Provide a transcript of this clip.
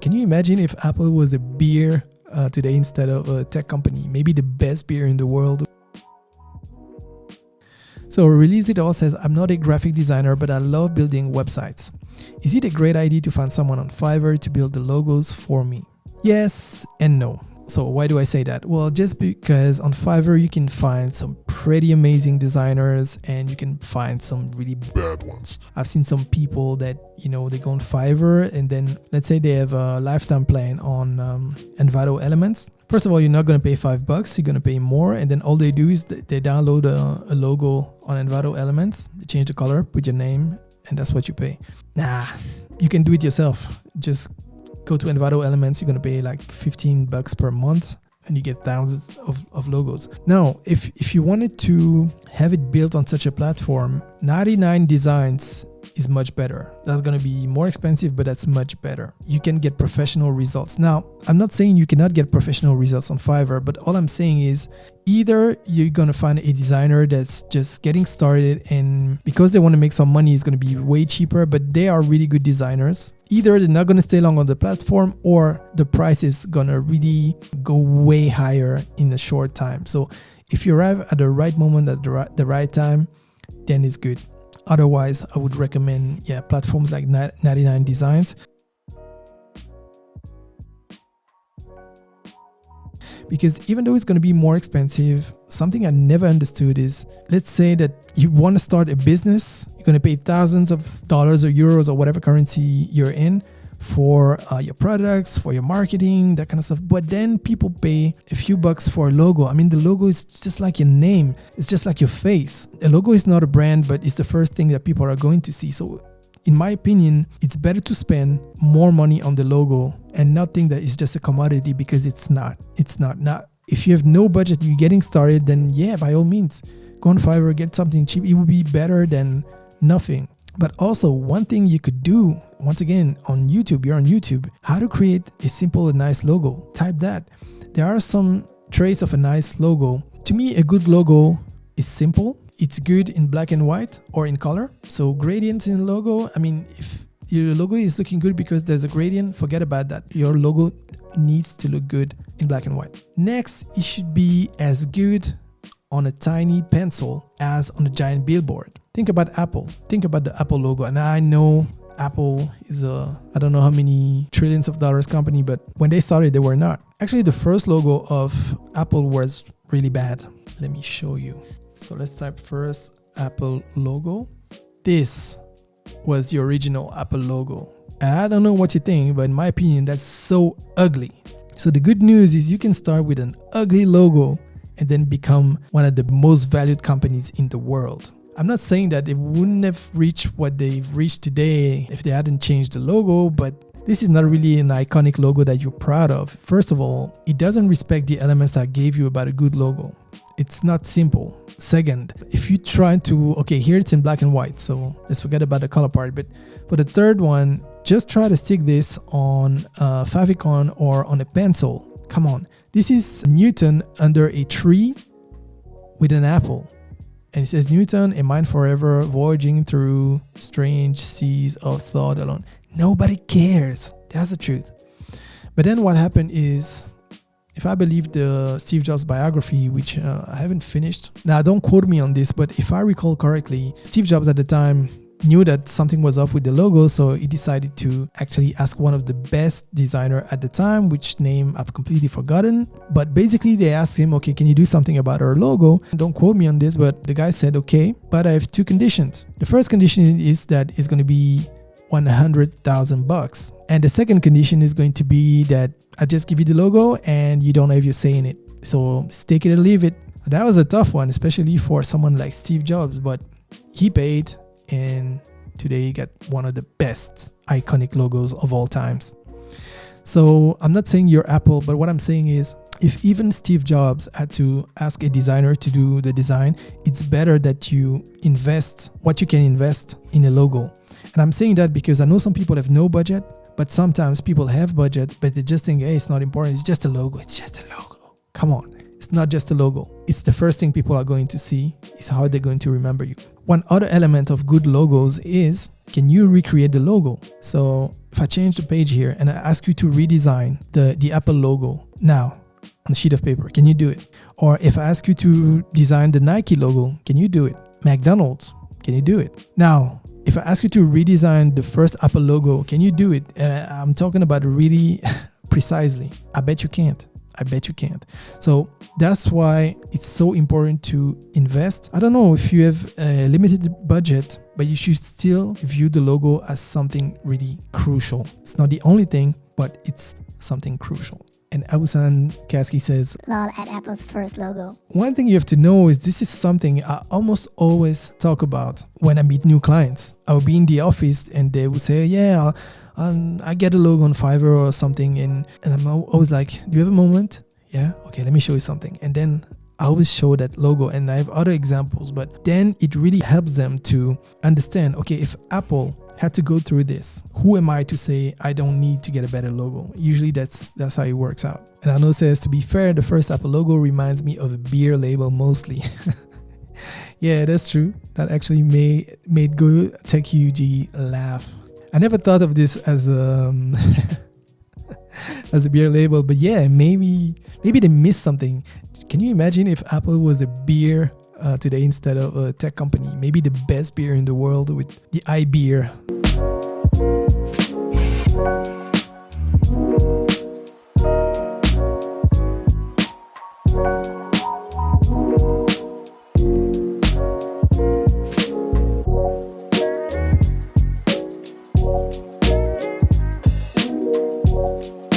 Can you imagine if Apple was a beer today instead of a tech company? Maybe the best beer in the world. So Release It All says, I'm not a graphic designer, but I love building websites. Is it a great idea to find someone on Fiverr to build the logos for me? Yes and no. So why do I say that? Well, just because on Fiverr you can find some pretty amazing designers and you can find some really bad ones. I've seen some people that, they go on Fiverr and then let's say they have a lifetime plan on Envato Elements. First of all, you're not going to pay $5, you're going to pay more, and then all they do is they download a logo on Envato Elements, they change the color, put your name, and that's what you pay. Nah, you can do it yourself. Just go to Envato Elements, you're going to pay like $15 per month and you get thousands of logos. Now, if you wanted to have it built on such a platform, 99 Designs is much better. That's going to be more expensive, but that's much better. You can get professional results. Now, I'm not saying you cannot get professional results on Fiverr, but all I'm saying is either you're going to find a designer that's just getting started and because they want to make some money, it's going to be way cheaper, but they are really good designers. Either they're not going to stay long on the platform or the price is going to really go way higher in a short time. So if you arrive at the right moment at the right time, then it's good. Otherwise, I would recommend platforms like 99 Designs. Because even though it's going to be more expensive, something I never understood is, let's say that you want to start a business, you're going to pay thousands of dollars or euros or whatever currency you're in for your products, for your marketing, that kind of stuff. But then people pay a few bucks for a logo. I mean, the logo is just like your name. It's just like your face. A logo is not a brand, but it's the first thing that people are going to see. So in my opinion, it's better to spend more money on the logo and not think that it's just a commodity, because it's not. It's not. Now, if you have no budget, you're getting started, then by all means, go on Fiverr, get something cheap. It would be better than nothing. But also, one thing you could do, once again, on YouTube, you're on YouTube, how to create a simple and nice logo. Type that. There are some traits of a nice logo. To me, a good logo is simple. It's good in black and white or in color. So gradients in the logo, I mean, if your logo is looking good because there's a gradient, forget about that. Your logo needs to look good in black and white. Next, it should be as good on a tiny pencil as on a giant billboard. Think about Apple. Think about the Apple logo. And I know Apple is I don't know how many trillions of dollars company, but when they started, they were not. Actually, the first logo of Apple was really bad. Let me show you. So let's type first Apple logo. This was the original Apple logo. And I don't know what you think, but in my opinion, that's so ugly. So the good news is you can start with an ugly logo and then become one of the most valued companies in the world. I'm not saying that they wouldn't have reached what they've reached today if they hadn't changed the logo, but this is not really an iconic logo that you're proud of. First of all, it doesn't respect the elements I gave you about a good logo. It's not simple. Second, if you try to, here it's in black and white, so let's forget about the color part. But for the third one, just try to stick this on favicon or on a pencil. Come on. This is Newton under a tree with an apple. And it says, Newton, a mind forever, voyaging through strange seas of thought alone. Nobody cares. That's the truth. But then what happened is, if I believe the Steve Jobs biography, which I haven't finished. Now, don't quote me on this, but if I recall correctly, Steve Jobs at the time knew that something was off with the logo, so he decided to actually ask one of the best designer at the time, which name I've completely forgotten. But basically, they asked him, can you do something about our logo? Don't quote me on this, but the guy said, okay, but I have two conditions. The first condition is that it's going to be $100,000. And the second condition is going to be that I just give you the logo and you don't have your say in it. So take it or leave it. That was a tough one, especially for someone like Steve Jobs, but he paid, and today you got one of the best iconic logos of all times. So I'm not saying you're Apple, but what I'm saying is, if even Steve Jobs had to ask a designer to do the design, it's better that you invest what you can invest in a logo. And I'm saying that because I know some people have no budget, but sometimes people have budget, but they just think, hey, it's not important. It's just a logo. It's just a logo. Come on. It's not just a logo. It's the first thing people are going to see. It's how they're going to remember you. One other element of good logos is, can you recreate the logo? So if I change the page here and I ask you to redesign the Apple logo now on a sheet of paper, can you do it? Or if I ask you to design the Nike logo, can you do it? McDonald's, can you do it? Now, if I ask you to redesign the first Apple logo, can you do it? I'm talking about really precisely. I bet you can't. I bet you can't. So that's why it's so important to invest. I don't know if you have a limited budget, but you should still view the logo as something really crucial. It's not the only thing, but it's something crucial. And Abusan Kasky says, lol at Apple's first logo. One thing you have to know is this is something I almost always talk about when I meet new clients. I'll be in the office and they will say, yeah, I get a logo on Fiverr or something. And I'm always like, do you have a moment? Yeah? Okay, let me show you something. And then I always show that logo, and I have other examples, but then it really helps them to understand, okay, if Apple had to go through this, who am I to say I don't need to get a better logo? Usually that's how it works out. And Arnaud says, to be fair, the first Apple logo reminds me of a beer label mostly. Yeah, that's true. That actually made Go Tech UG laugh. I never thought of this as as a beer label, but yeah, maybe they missed something. Can you imagine if Apple was a beer today instead of a tech company? Maybe the best beer in the world with the iBeer.